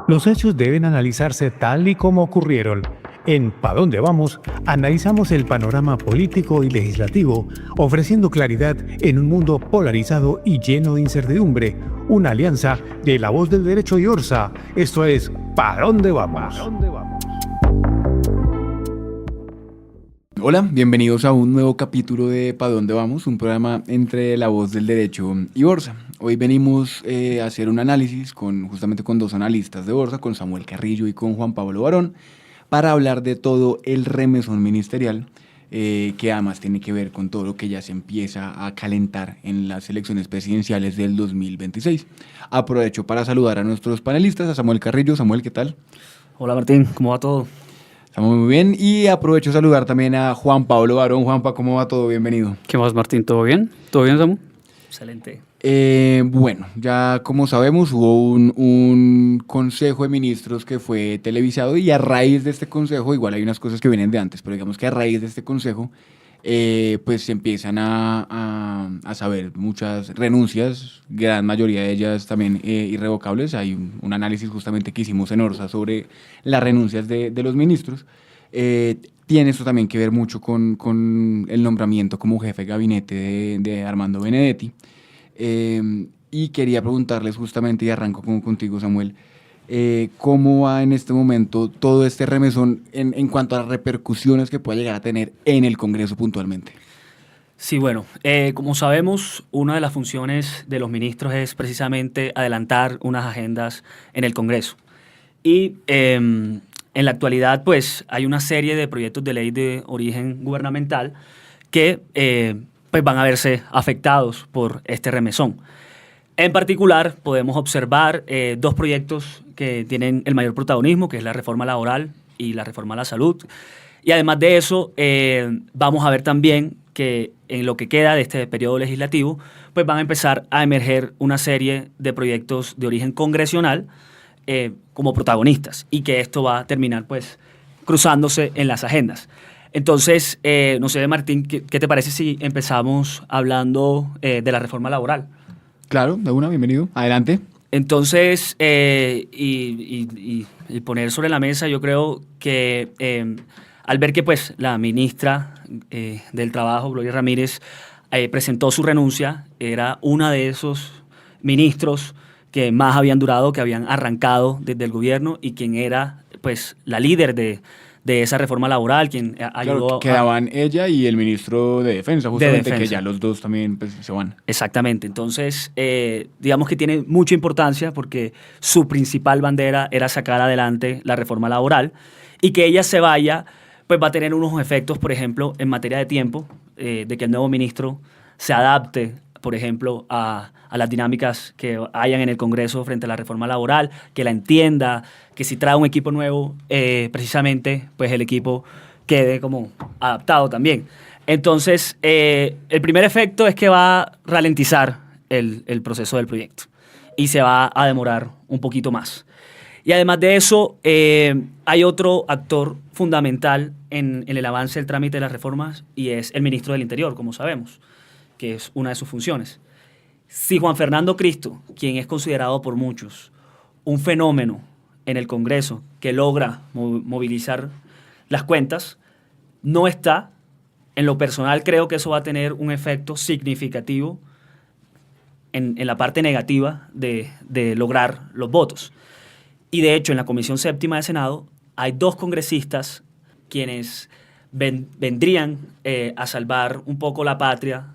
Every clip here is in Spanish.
Los hechos deben analizarse tal y como ocurrieron. En ¿Pa dónde vamos? Analizamos el panorama político y legislativo, ofreciendo claridad en un mundo polarizado y lleno de incertidumbre. Una alianza de La Voz del Derecho y Orsa. Esto es ¿Pa dónde vamos? Hola, bienvenidos a un nuevo capítulo de ¿Pa dónde vamos? Un programa entre La Voz del Derecho y Borsa. Hoy venimos a hacer un análisis justamente con dos analistas de Borsa, con Samuel Carrillo y con Juan Pablo Barón, para hablar de todo el remesón ministerial, que además tiene que ver con todo lo que ya se empieza a calentar en las elecciones presidenciales del 2026. Aprovecho para saludar a nuestros panelistas, a Samuel Carrillo. Samuel, ¿qué tal? Hola Martín, ¿cómo va todo? Estamos muy bien y aprovecho a saludar también a Juan Pablo Barón. Juanpa, ¿cómo va todo? Bienvenido. ¿Qué más Martín? ¿Todo bien? ¿Todo bien, Samu? Excelente. Bueno, ya como sabemos hubo un consejo de ministros que fue televisado y a raíz de este consejo, igual hay unas cosas que vienen de antes, pero digamos que a raíz de este consejo, pues se empiezan a saber muchas renuncias, gran mayoría de ellas también irrevocables. Hay un análisis justamente que hicimos en Orsa sobre las renuncias de los ministros. Tiene esto también que ver mucho con el nombramiento como jefe de gabinete de Armando Benedetti. Y quería preguntarles justamente, y arranco contigo, Samuel, ¿cómo va en este momento todo este remesón en cuanto a las repercusiones que pueda llegar a tener en el Congreso puntualmente? Sí, bueno, como sabemos, una de las funciones de los ministros es precisamente adelantar unas agendas en el Congreso. Y en la actualidad, pues, hay una serie de proyectos de ley de origen gubernamental que pues van a verse afectados por este remesón. En particular, podemos observar dos proyectos que tienen el mayor protagonismo, que es la reforma laboral y la reforma a la salud. Y además de eso, vamos a ver también que en lo que queda de este periodo legislativo, pues van a empezar a emerger una serie de proyectos de origen congresional como protagonistas, y que esto va a terminar pues cruzándose en las agendas. Entonces, no sé, Martín, ¿qué te parece si empezamos hablando de la reforma laboral? Claro, de una, bienvenido. Adelante. Entonces, y poner sobre la mesa, yo creo que al ver que pues la ministra del Trabajo, Gloria Ramírez, presentó su renuncia, era una de esos ministros que más habían durado, que habían arrancado desde el gobierno, y quien era pues la líder de esa reforma laboral, quien ayudó Claro, quedaban ella y el ministro de Defensa, justamente, que ya los dos también pues, se van. Exactamente. Entonces, digamos que tiene mucha importancia porque su principal bandera era sacar adelante la reforma laboral, y que ella se vaya, pues va a tener unos efectos, por ejemplo, en materia de tiempo, de que el nuevo ministro se adapte, por ejemplo, a las dinámicas que hayan en el Congreso frente a la reforma laboral, que la entienda, que si trae un equipo nuevo, precisamente, pues el equipo quede como adaptado también. Entonces, el primer efecto es que va a ralentizar el proceso del proyecto y se va a demorar un poquito más. Y además de eso, hay otro actor fundamental en el avance del trámite de las reformas, y es el ministro del Interior, como sabemos, que es una de sus funciones. Si Juan Fernando Cristo, quien es considerado por muchos un fenómeno en el Congreso que logra movilizar las cuentas, no está, en lo personal creo que eso va a tener un efecto significativo en la parte negativa de lograr los votos. Y de hecho, en la Comisión Séptima de Senado hay dos congresistas quienes vendrían a salvar un poco la patria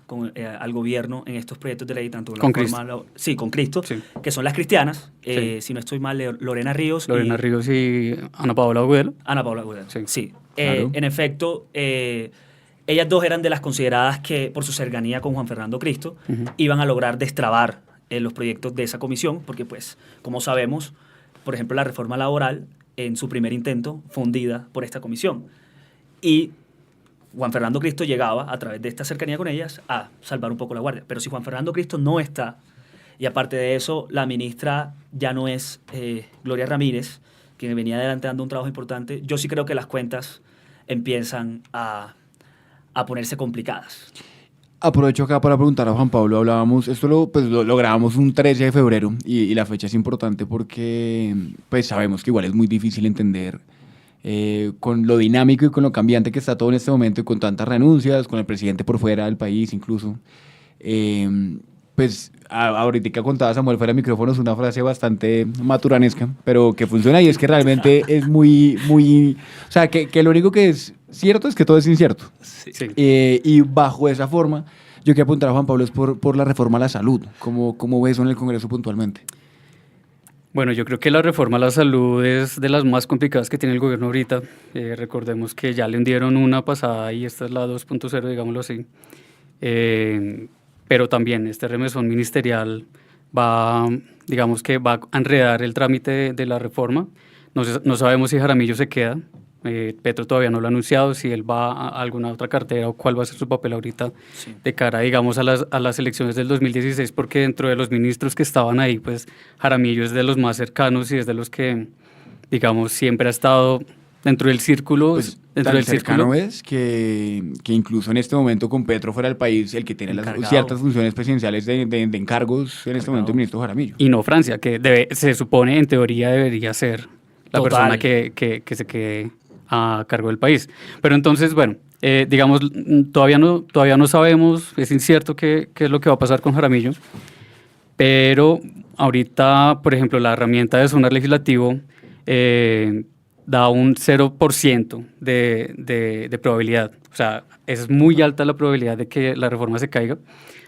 al gobierno en estos proyectos de ley, tanto con Cristo. Sí, con Cristo, Sí. que son las cristianas, Sí. si no estoy mal, Lorena Ríos. Lorena Ríos y Ana Paola Agudelo. Ana Paula Agudelo. Sí. Claro. En efecto, ellas dos eran de las consideradas que, por su cercanía con Juan Fernando Cristo, iban a lograr destrabar los proyectos de esa comisión, porque, pues, como sabemos, por ejemplo, la reforma laboral, en su primer intento, fue hundida por esta comisión. Y Juan Fernando Cristo llegaba, a través de esta cercanía con ellas, a salvar un poco la guardia. Pero si Juan Fernando Cristo no está, y aparte de eso, la ministra ya no es Gloria Ramírez, quien venía adelantando un trabajo importante, yo sí creo que las cuentas empiezan a ponerse complicadas. Aprovecho acá para preguntar a Juan Pablo, hablábamos, lo grabamos un 13 de febrero y la fecha es importante porque pues sabemos que igual es muy difícil entender con lo dinámico y con lo cambiante que está todo en este momento y con tantas renuncias, con el presidente por fuera del país incluso. Pues ahorita contaba Samuel fuera de micrófonos una frase bastante maturanesca, pero que funciona y es que realmente es muy, o sea, que lo único que es cierto es que todo es incierto. Sí. Y bajo esa forma, yo quiero apuntar a Juan Pablo es por la reforma a la salud. ¿Cómo ves eso en el Congreso puntualmente? Bueno, yo creo que la reforma a la salud es de las más complicadas que tiene el gobierno ahorita. Recordemos que ya le hundieron una pasada y esta es la 2.0, digámoslo así. Pero también este remesón ministerial digamos que va a enredar el trámite de la reforma. No sabemos si Jaramillo se queda. Petro todavía no lo ha anunciado, si él va a alguna otra cartera o cuál va a ser su papel ahorita de cara, digamos, a las elecciones del 2016, porque dentro de los ministros que estaban ahí, pues Jaramillo es de los más cercanos y es de los que, digamos, siempre ha estado dentro del círculo. Pues, dentro tan del cercano círculo. es que incluso en este momento con Petro fuera del país, el que tiene ciertas funciones presidenciales de encargos en este momento es el ministro Jaramillo. Y no Francia, que se supone, en teoría, debería ser la Total. persona que se quede a cargo del país. Pero entonces, bueno, digamos, todavía no sabemos, es incierto qué es lo que va a pasar con Jaramillo, pero ahorita, por ejemplo, la herramienta de sonar legislativo da un 0% de probabilidad. O sea, es muy alta la probabilidad de que la reforma se caiga.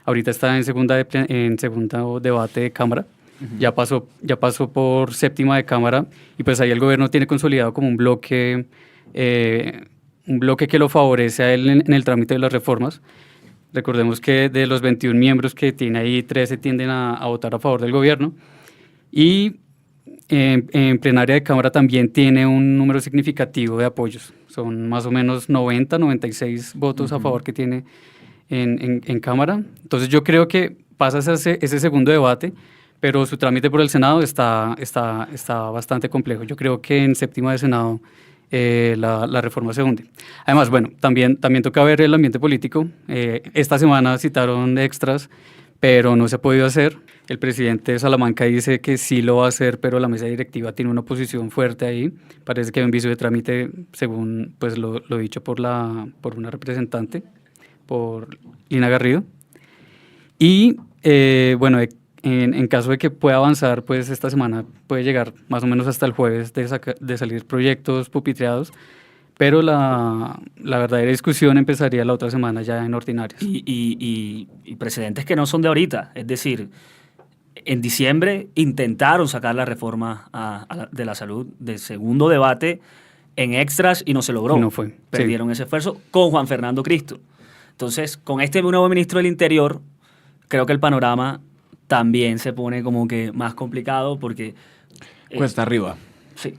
Ahorita está en segundo debate de Cámara. Ya pasó por séptima de Cámara y pues ahí el gobierno tiene consolidado como un bloque que lo favorece a él en el trámite de las reformas. Recordemos que de los 21 miembros que tiene ahí, 13 tienden a votar a favor del gobierno y en plenaria de Cámara también tiene un número significativo de apoyos. Son más o menos 96 votos a favor que tiene en Cámara. Entonces yo creo que pasa ese segundo debate, pero su trámite por el Senado está bastante complejo. Yo creo que en séptima de Senado la reforma se hunde. Además, bueno, también toca ver el ambiente político. Esta semana citaron extras, pero no se ha podido hacer. El presidente Salamanca dice que sí lo va a hacer, pero la mesa directiva tiene una posición fuerte ahí. Parece que hay un vicio de trámite, según pues lo dicho por una representante, por Lina Garrido. Y bueno, en caso de que pueda avanzar, pues esta semana puede llegar más o menos hasta el jueves de salir proyectos pupitreados, pero la verdadera discusión empezaría la otra semana ya en ordinarios. Y precedentes que no son de ahorita. Es decir, en diciembre intentaron sacar la reforma de la salud del segundo debate en extras y no se logró. No fue. Perdieron ese esfuerzo con Juan Fernando Cristo. Entonces, con este nuevo ministro del Interior, creo que el panorama también se pone como que más complicado porque... Cuesta arriba. Sí.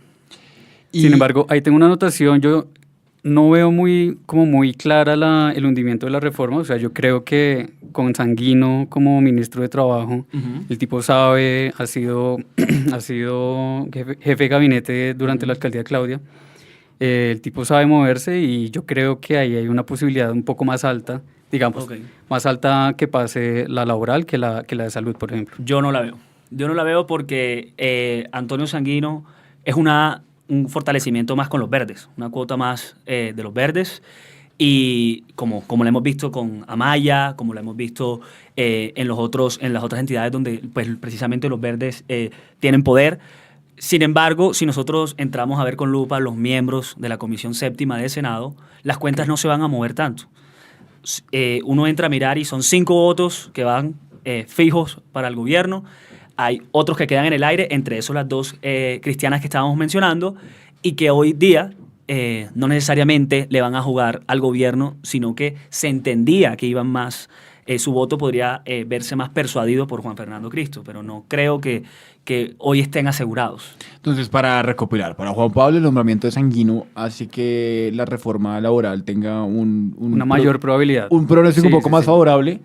Sin embargo, ahí tengo una anotación. Yo no veo muy clara el hundimiento de la reforma. O sea, yo creo que con Sanguino como ministro de Trabajo, el tipo sabe, ha sido jefe de gabinete durante la alcaldía de Claudia. El tipo sabe moverse y yo creo que ahí hay una posibilidad un poco más alta, digamos, más alta que pase la laboral que la de salud, por ejemplo. Yo no la veo. Yo no la veo porque Antonio Sanguino es un fortalecimiento más con los verdes, una cuota más de los verdes. Y como lo hemos visto con Amaya, como lo hemos visto en las otras entidades donde pues, precisamente los verdes tienen poder. Sin embargo, si nosotros entramos a ver con lupa los miembros de la Comisión Séptima del Senado, las cuentas no se van a mover tanto. Uno entra a mirar y son 5 votos que van fijos para el gobierno. Hay otros que quedan en el aire, entre esos las 2 cristianas que estábamos mencionando, y que hoy día no necesariamente le van a jugar al gobierno, sino que se entendía que iban más, su voto podría verse más persuadido por Juan Fernando Cristo, pero no creo que hoy estén asegurados. Entonces, para recopilar, para Juan Pablo el nombramiento de Sanguino hace que la reforma laboral tenga una mayor probabilidad. Un pronóstico un poco más sí. favorable.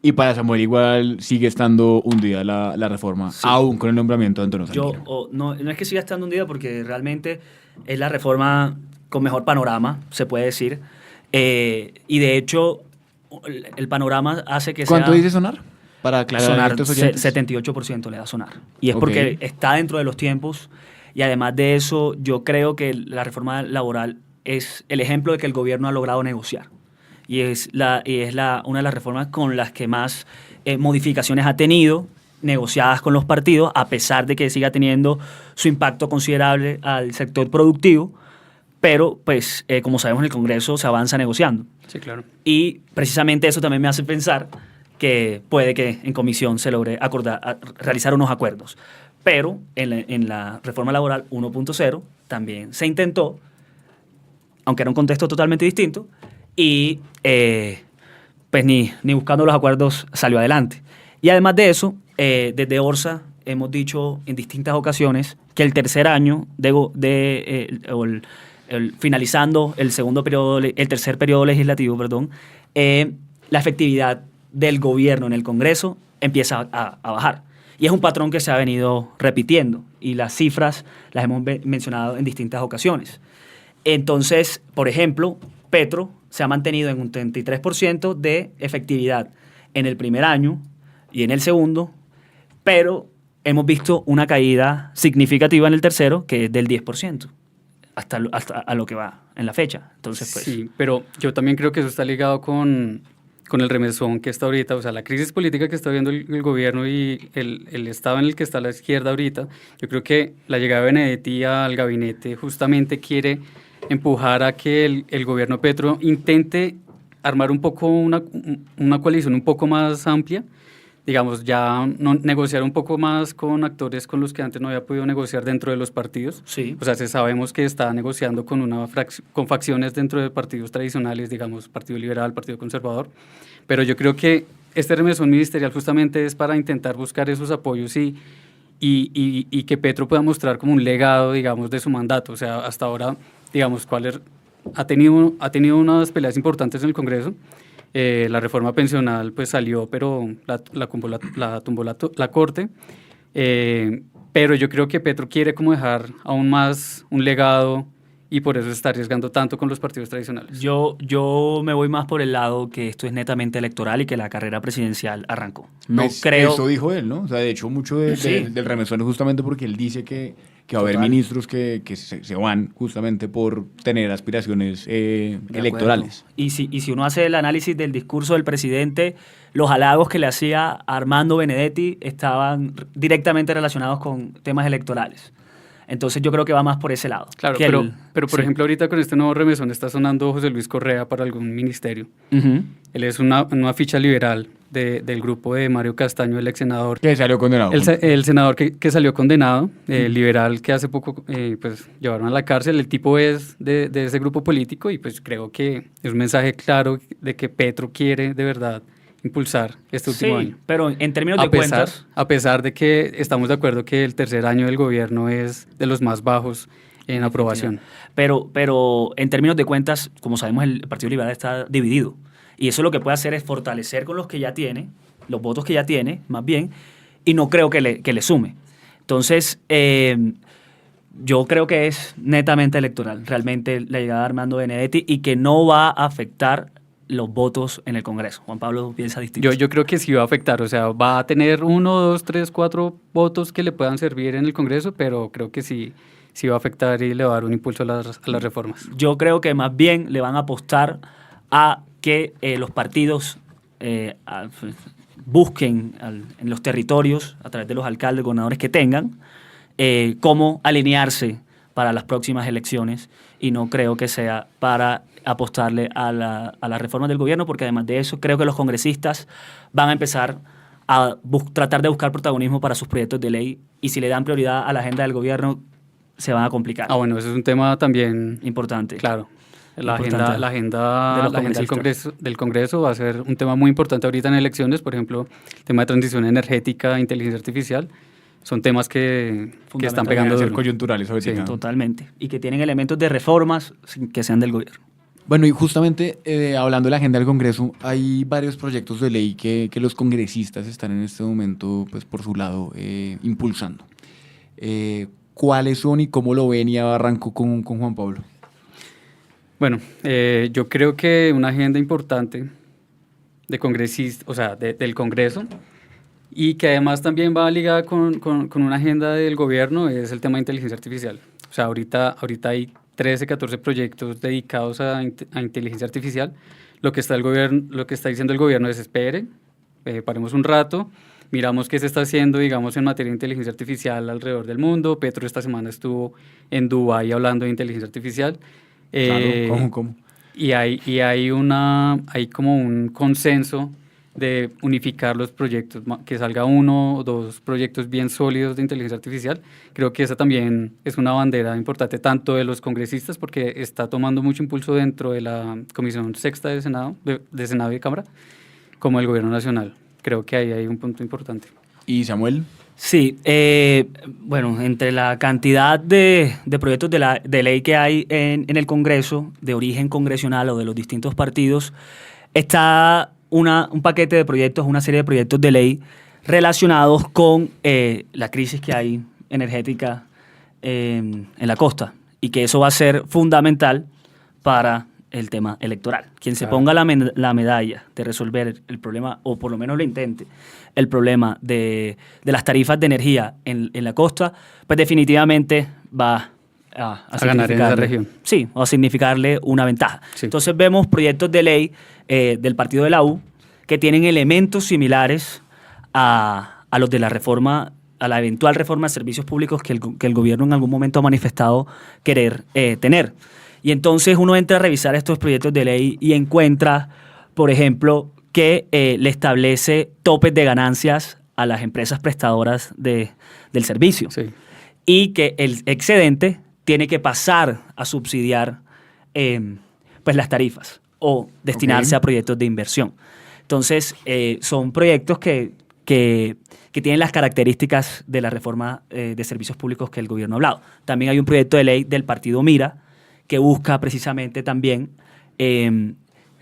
Y para Samuel igual sigue estando hundida la reforma, aún con el nombramiento de Antonio Sanguino. No es que siga estando hundida porque realmente es la reforma con mejor panorama, se puede decir. Y de hecho, el panorama hace que ¿Cuánto sea... dice sonar? Para aclarar a Sonar, estos oyentes. 78% le da sonar. Y es Ok. porque está dentro de los tiempos y además de eso, yo creo que la reforma laboral es el ejemplo de que el gobierno ha logrado negociar. Y es una de las reformas con las que más modificaciones ha tenido, negociadas con los partidos, a pesar de que siga teniendo su impacto considerable al sector productivo, pero pues como sabemos en el Congreso se avanza negociando. Sí, claro. Y precisamente eso también me hace pensar que puede que en comisión se logre realizar unos acuerdos. Pero en la reforma laboral 1.0 también se intentó, aunque era un contexto totalmente distinto, y pues ni buscando los acuerdos salió adelante. Y además de eso, desde Orsa hemos dicho en distintas ocasiones que el tercer año finalizando el tercer periodo legislativo, la efectividad del gobierno en el Congreso empieza a bajar. Y es un patrón que se ha venido repitiendo y las cifras las hemos mencionado en distintas ocasiones. Entonces, por ejemplo, Petro se ha mantenido en un 33% de efectividad en el primer año y en el segundo, pero hemos visto una caída significativa en el tercero, que es del 10%, hasta a lo que va en la fecha. Entonces, pues, Sí, pero yo también creo que eso está ligado con el remesón que está ahorita, o sea, la crisis política que está viendo el gobierno y el estado en el que está la izquierda ahorita. Yo creo que la llegada de Benedetti al gabinete justamente quiere empujar a que el gobierno Petro intente armar un poco una coalición un poco más amplia, digamos, ya negociar un poco más con actores con los que antes no había podido negociar dentro de los partidos. sí. O sea, sabemos que está negociando con facciones dentro de partidos tradicionales, digamos, Partido Liberal, Partido Conservador, pero yo creo que este remesón ministerial justamente es para intentar buscar esos apoyos y que Petro pueda mostrar como un legado, digamos, de su mandato. O sea, hasta ahora, digamos, ha tenido unas peleas importantes en el Congreso. La reforma pensional pues salió, pero la tumbó la Corte. Pero yo creo que Petro quiere como dejar aún más un legado y por eso se está arriesgando tanto con los partidos tradicionales. Yo me voy más por el lado que esto es netamente electoral y que la carrera presidencial arrancó. No Pues creo... eso dijo él, ¿no? O sea, de hecho, mucho Sí. del remesón es justamente porque él dice que va a haber Total. ministros que se van justamente por tener aspiraciones De electorales. acuerdo. Y si uno hace el análisis del discurso del presidente, los halagos que le hacía Armando Benedetti estaban directamente relacionados con temas electorales. Entonces yo creo que va más por ese lado. Claro, Que pero por sí. ejemplo ahorita con este nuevo remesón está sonando José Luis Correa para algún ministerio. Ujú. Él es una ficha liberal del grupo de Mario Castaño, el ex senador. Que salió condenado. El senador que salió condenado, liberal, que hace poco pues llevaron a la cárcel. El tipo es de ese grupo político y pues creo que es un mensaje claro de que Petro quiere de verdad impulsar este último año. Pero en términos de cuentas... A pesar de que estamos de acuerdo que el tercer año del gobierno es de los más bajos en aprobación. Pero en términos de cuentas, como sabemos, el Partido Liberal está dividido. Y eso lo que puede hacer es fortalecer con los que ya tiene, los votos que ya tiene, más bien, y no creo que le sume. Entonces, yo creo que es netamente electoral, realmente la llegada de Armando Benedetti, y que no va a afectar los votos en el Congreso. Juan Pablo piensa distinto. Yo creo que sí va a afectar, o sea, va a tener 1, 2, 3, 4 votos que le puedan servir en el Congreso, pero creo que sí va a afectar y le va a dar un impulso a las reformas. Yo creo que más bien le van a apostar a que los partidos busquen en los territorios, a través de los alcaldes, gobernadores que tengan, cómo alinearse para las próximas elecciones, y no creo que sea para apostarle a la reforma del gobierno, porque además de eso creo que los congresistas van a empezar a tratar de buscar protagonismo para sus proyectos de ley, y si le dan prioridad a la agenda del gobierno se van a complicar. Bueno, ese es un tema también Importante. claro. La Importante. agenda De los del Congreso va a ser un tema muy importante ahorita en elecciones, por ejemplo, el tema de transición energética, inteligencia artificial, son temas que están pegando ser duro. coyunturales ahorita. Sí, totalmente. Y que tienen elementos de reformas que sean del gobierno. Bueno, y justamente hablando de la agenda del Congreso, hay varios proyectos de ley que los congresistas están en este momento, pues por su lado, impulsando. ¿Cuáles son y cómo lo ven? Y arranco con Juan Pablo. Bueno, yo creo que una agenda importante de congresistas, o sea, del Congreso, y que además también va ligada con una agenda del gobierno, es el tema de inteligencia artificial. O sea, ahorita hay 13, 14 proyectos dedicados a inteligencia artificial. Lo que está diciendo el gobierno es espere, paremos un rato, miramos qué se está haciendo, digamos, en materia de inteligencia artificial alrededor del mundo. Petro esta semana estuvo en Dubái hablando de inteligencia artificial. Claro, ¿cómo? Y hay como un consenso de unificar los proyectos, que salga uno o dos proyectos bien sólidos de inteligencia artificial. Creo que esa también es una bandera importante tanto de los congresistas, porque está tomando mucho impulso dentro de la Comisión Sexta de Senado y Cámara, como el Gobierno Nacional. Creo que ahí hay un punto importante. ¿Y Samuel? Sí, bueno, entre la cantidad de proyectos de ley que hay en el Congreso, de origen congresional o de los distintos partidos, está un paquete de proyectos, una serie de proyectos de ley relacionados con la crisis que hay energética en la costa, y que eso va a ser fundamental para el tema electoral. Quien se ponga la medalla de resolver el problema, o por lo menos lo intente, el problema de las tarifas de energía en la costa, pues definitivamente va a ganar en esa región. Sí, o a significarle una ventaja. Sí. Entonces vemos proyectos de ley del partido de la U que tienen elementos similares a los de la reforma, a la eventual reforma de servicios públicos que el gobierno en algún momento ha manifestado querer tener. Y entonces uno entra a revisar estos proyectos de ley y encuentra, por ejemplo, que le establece topes de ganancias a las empresas prestadoras del servicio. Sí. Y que el excedente tiene que pasar a subsidiar pues las tarifas o destinarse a proyectos de inversión. Entonces, son proyectos que tienen las características de la reforma de servicios públicos que el gobierno ha hablado. También hay un proyecto de ley del partido Mira que busca precisamente también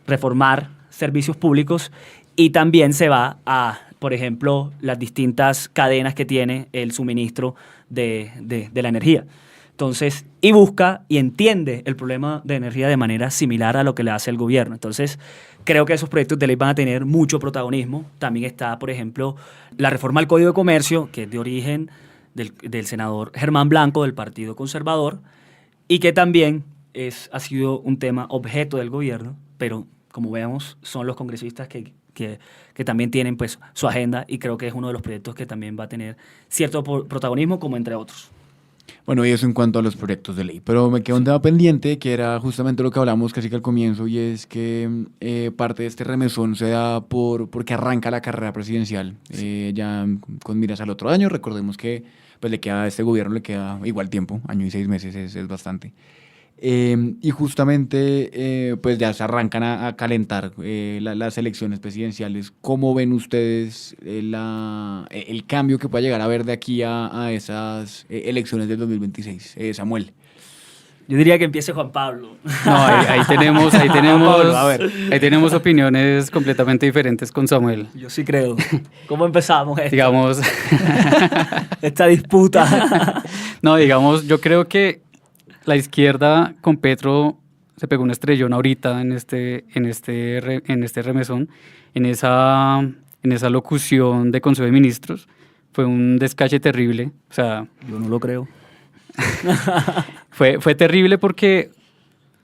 reformar servicios públicos, y también se va a, por ejemplo, las distintas cadenas que tiene el suministro de la energía. Entonces, y busca y entiende el problema de energía de manera similar a lo que le hace el gobierno. Entonces, creo que esos proyectos de ley van a tener mucho protagonismo. También está, por ejemplo, la reforma al Código de Comercio, que es de origen del senador Germán Blanco, del Partido Conservador, y que también ha sido un tema objeto del gobierno, pero como vemos, son los congresistas que también tienen pues su agenda, y creo que es uno de los proyectos que también va a tener cierto protagonismo, como entre otros. Bueno, y eso en cuanto a los proyectos de ley. Pero me quedó un tema pendiente, que era justamente lo que hablamos casi que al comienzo, y es que parte de este remesón se da porque arranca la carrera presidencial ya con miras al otro año. Recordemos que pues, a este gobierno le queda igual tiempo, año y 6 meses es bastante. Y justamente pues ya se arrancan a calentar las elecciones presidenciales. ¿Cómo ven ustedes el cambio que pueda llegar a haber de aquí a esas elecciones del 2026? Samuel. Yo diría que empiece Juan Pablo. No, ahí tenemos Pablo, a ver. ahí tenemos opiniones completamente diferentes con Samuel. Yo sí creo. ¿Cómo empezamos esto? Digamos, Esta disputa. no, digamos, yo creo que la izquierda con Petro se pegó un estrellón ahorita en este remesón, en esa locución de Consejo de Ministros. Fue un descache terrible. O sea, Yo no lo creo. fue terrible porque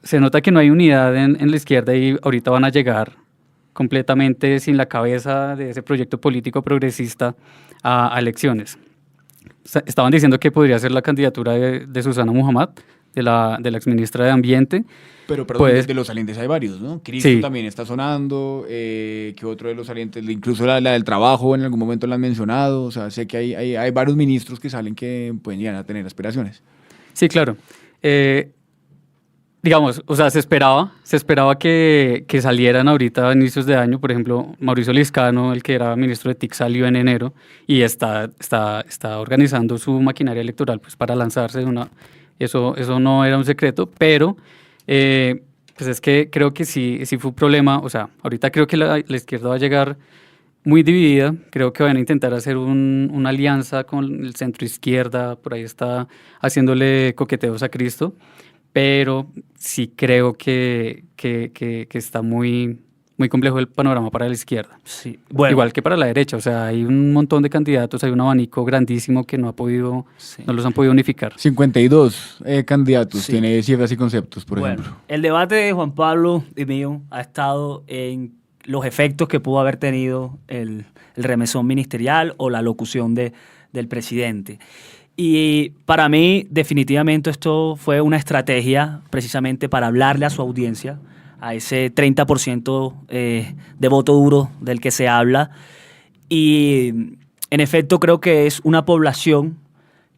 se nota que no hay unidad en la izquierda, y ahorita van a llegar completamente sin la cabeza de ese proyecto político progresista a elecciones. Estaban diciendo que podría ser la candidatura de Susana Muhammad, de la exministra de Ambiente. Pero perdón, Pues, de los salientes hay varios, ¿no? Cristo sí. también está sonando, que otro de los salientes, incluso la del trabajo en algún momento la han mencionado. O sea, sé que hay varios ministros que salen que pueden llegar a tener aspiraciones. Sí, claro. Digamos, o sea, se esperaba que salieran ahorita a inicios de año. Por ejemplo, Mauricio Liscano, el que era ministro de TIC, salió en enero y está organizando su maquinaria electoral pues, para lanzarse. Eso no era un secreto, pero pues es que creo que sí fue un problema. O sea, ahorita creo que la izquierda va a llegar muy dividida. Creo que van a intentar hacer una alianza con el centro izquierda. Por ahí está haciéndole coqueteos a Cristo. Pero sí creo que está muy muy complejo el panorama para la izquierda. Sí. Bueno, Igual que para la derecha, o sea, hay un montón de candidatos, hay un abanico grandísimo que no sí. los han podido unificar. 52 candidatos, Sí. tiene cifras y conceptos, por Bueno, ejemplo. el debate de Juan Pablo y mío ha estado en los efectos que pudo haber tenido el remesón ministerial o la locución del presidente. Y para mí, definitivamente, esto fue una estrategia precisamente para hablarle a su audiencia, a ese 30% de voto duro del que se habla. Y en efecto creo que es una población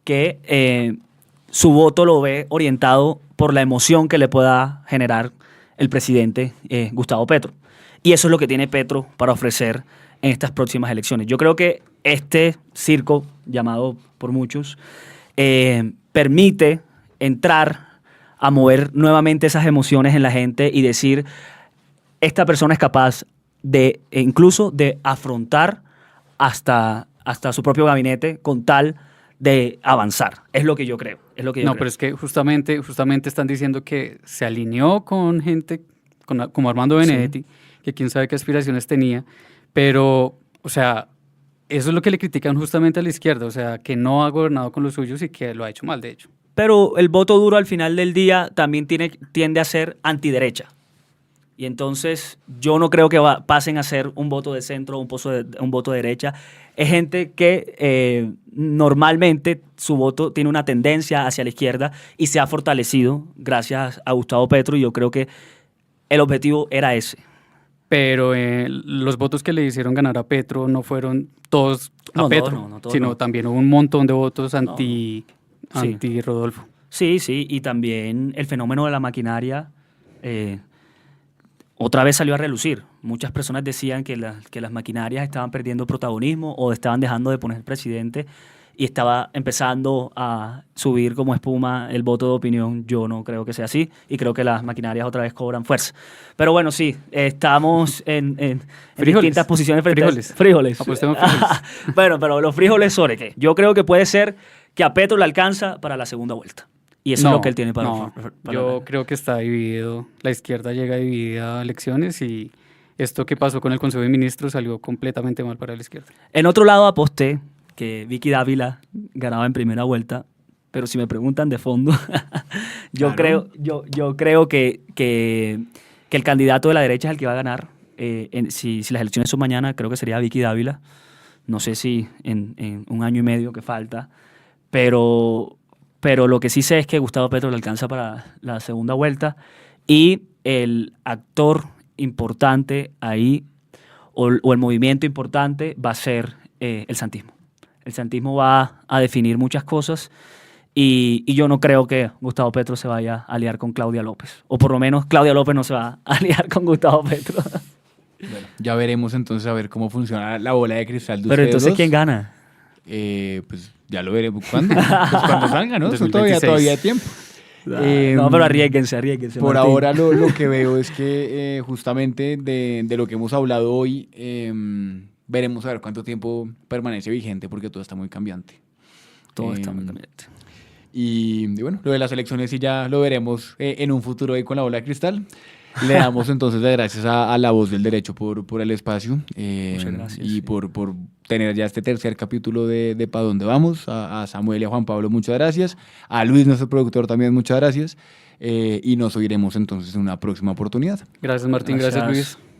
que su voto lo ve orientado por la emoción que le pueda generar el presidente Gustavo Petro. Y eso es lo que tiene Petro para ofrecer en estas próximas elecciones. Yo creo que este circo, llamado por muchos, permite entrar a mover nuevamente esas emociones en la gente y decir, esta persona es capaz de incluso de afrontar hasta su propio gabinete con tal de avanzar. Es lo que yo creo. Es lo que yo No, creo. pero es que justamente están diciendo que se alineó con gente como Armando Benedetti, que quién sabe qué aspiraciones tenía, pero, o sea, eso es lo que le critican justamente a la izquierda, o sea, que no ha gobernado con los suyos y que lo ha hecho mal, de hecho. Pero el voto duro al final del día también tiende a ser antiderecha. Y entonces yo no creo que pasen a ser un voto de centro o un voto de derecha. Es gente que normalmente su voto tiene una tendencia hacia la izquierda y se ha fortalecido gracias a Gustavo Petro, y yo creo que el objetivo era ese. Pero los votos que le hicieron ganar a Petro no fueron todos a No, Petro, no, todos sino no. también hubo un montón de votos Sí. anti Rodolfo. Sí, y también el fenómeno de la maquinaria otra vez salió a relucir. Muchas personas decían que las maquinarias estaban perdiendo protagonismo o estaban dejando de poner presidente y estaba empezando a subir como espuma el voto de opinión. Yo no creo que sea así y creo que las maquinarias otra vez cobran fuerza. Pero bueno, sí, estamos en Frijoles. distintas posiciones frente Frijoles. Frijoles. Apostemos frijoles. Bueno, pero los frijoles, ¿sobre qué? Yo creo que puede ser que a Petro le alcanza para la segunda vuelta. Y eso es lo que él tiene para... Yo creo que está dividido. La izquierda llega dividida a elecciones y esto que pasó con el Consejo de Ministros salió completamente mal para la izquierda. En otro lado aposté que Vicky Dávila ganaba en primera vuelta, pero si me preguntan de fondo, yo Claro. creo que el candidato de la derecha es el que va a ganar. Si las elecciones son mañana, creo que sería Vicky Dávila. No sé si en un año y medio que falta, pero lo que sí sé es que Gustavo Petro le alcanza para la segunda vuelta y el actor importante ahí o el movimiento importante va a ser el santismo. El santismo va a definir muchas cosas y yo no creo que Gustavo Petro se vaya a aliar con Claudia López. O por lo menos Claudia López no se va a aliar con Gustavo Petro. Bueno, ya veremos entonces a ver cómo funciona la bola de cristal de Pero ustedes entonces, dos. ¿quién gana? Pues ya lo veremos. ¿Cuándo? Pues cuando salga, ¿no? Eso 2026. todavía hay tiempo. No, pero arriesguense. Por Martín. ahora lo que veo es que justamente de lo que hemos hablado hoy, veremos a ver cuánto tiempo permanece vigente porque todo está muy cambiante. Todo está Em, muy cambiante. Y bueno, lo de las elecciones sí ya lo veremos en un futuro ahí con la bola de cristal. Le damos entonces las gracias a La Voz del Derecho por el espacio Muchas gracias, y sí. por tener ya este tercer capítulo de Pa' Dónde Vamos. A Samuel y a Juan Pablo, muchas gracias. A Luis, nuestro productor, también muchas gracias. Y nos oiremos entonces en una próxima oportunidad. Gracias, Martín. Gracias, Gracias. Luis.